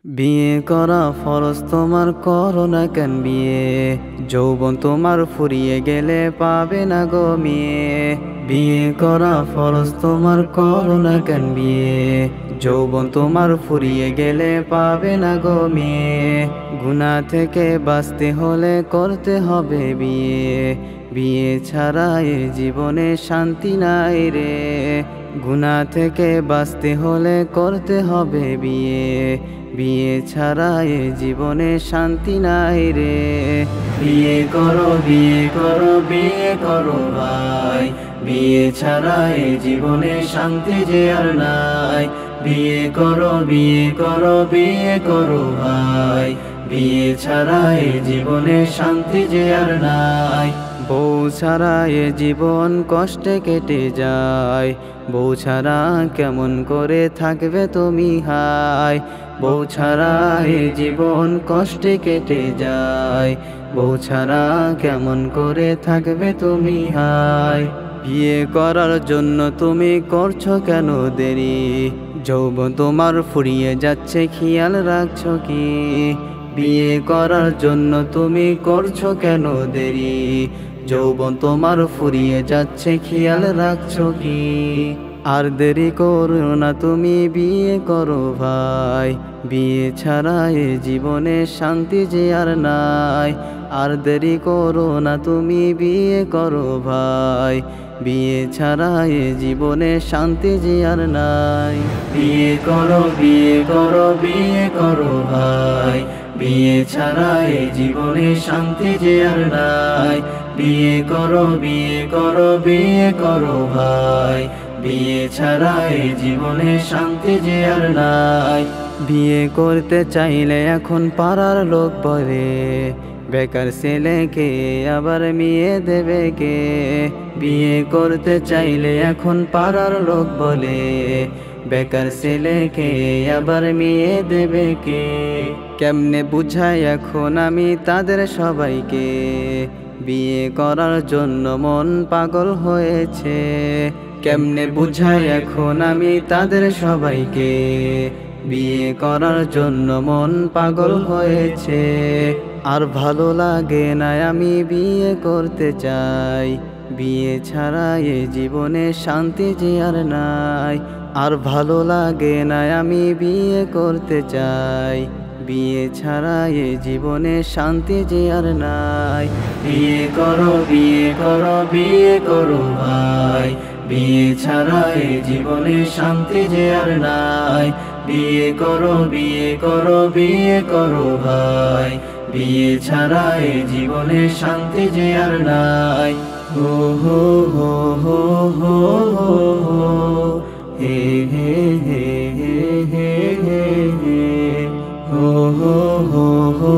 বিয়ে করা ফরজ তোমার করো না কেন বিয়ে, যৌবন তোমার ফুরিয়ে গেলে পাবে না গো মেয়ে। বিয়ে করা ফরজ তোমার করো না কেন বিয়ে, যৌবন তোমার ফুরিয়ে গেলে পাবে না গো মেয়ে। গুনাহ থেকে বাঁচতে হলে করতে হবে বিয়ে, বিয়ে ছাড়া এ জীবনে শান্তি নাই রে। গুনাহ থেকে বাঁচতে হলে করতে হবে বিয়ে, বিয়ে ছাড়া এ জীবনে শান্তি নাই রে। বিয়ে করো বিয়ে করো বিয়ে করো ভাই, বিয়ে ছাড়া এ জীবনে শান্তি যে আর নাই। বিয়ে করো বিয়ে করো বিয়ে করো ভাই, বিয়ে ছাড়া এ জীবনে শান্তি যে আর নাই। বউ ছাড়া এ জীবন কষ্টে কেটে যায়, বউ ছাড়া কেমন করে থাকবে তুমি হায়। বউ ছাড়া এ জীবন কষ্টে কেটে যায়, বউ ছাড়া কেমন করে থাকবে তুমি হায়। বিয়ে করার জন্য তুমি করছো কেন দেরি, যৌবন তোমার ফুরিয়ে যাচ্ছে খেয়াল রাখছো কি। বিয়ে করার জন্য তুমি করছো কেন দেরি, যৌবন তোমার ফুরিয়ে যাচ্ছে খেয়াল রাখছো কি। আর দেরি করো না তুমি বিয়ে করো ভাই, বিয়ে ছাড়া এ জীবনে শান্তি যে আর নাই। আর দেরি করো না তুমি বিয়ে করো ভাই, বিয়ে ছাড়া এ জীবনে শান্তি যে আর নাই। বিয়ে করো বিয়ে করো বিয়ে করো ভাই, বিয়ে ছাড়া এ জীবনে শান্তি যে আর নাই। বিয়ে করো বিয়ে করো বিয়ে করো ভাই, বিয়ে ছাড়া এ জীবনে শান্তি যে আর নাই। বিয়ে করতে চাইলে এখন পাড়ার লোক বলে, বেকার ছেলেকে আবার মেয়ে দেবে কে। বিয়ে করতে চাইলে এখন পাড়ার লোক বলে, বেকার ছেলেকে আবার মেয়ে দেবে কে। কেমনে বুঝাই এখন আমি তাদের সবাইকে, বিয়ে করার জন্য মন পাগল হয়েছে। কেমনে বুঝাই এখন আমি তাদের সবাইকে, বিয়ে করার জন্য মন পাগল হয়েছে। আর ভালো লাগে না আমি বিয়ে করতে চাই, বিয়ে ছাড়া এ জীবনে শান্তি যে আর নাই। আর ভালো লাগে না আমি বিয়ে করতে চাই, বিয়ে ছাড়া এ জীবনে শান্তি যে আর নাই। বিয়ে করো বিয়ে করো বিয়ে করো ভাই, বিয়ে ছাড়া এ জীবনে শান্তি যে আর নাই। বিয়ে করো বিয়ে করো বিয়ে করো ভাই, বিয়ে ছাড়া এ জীবনে শান্তি যে আর নাই। হো হো হো হো হো হো হে হে হে হে হে হে হো হো হো হো।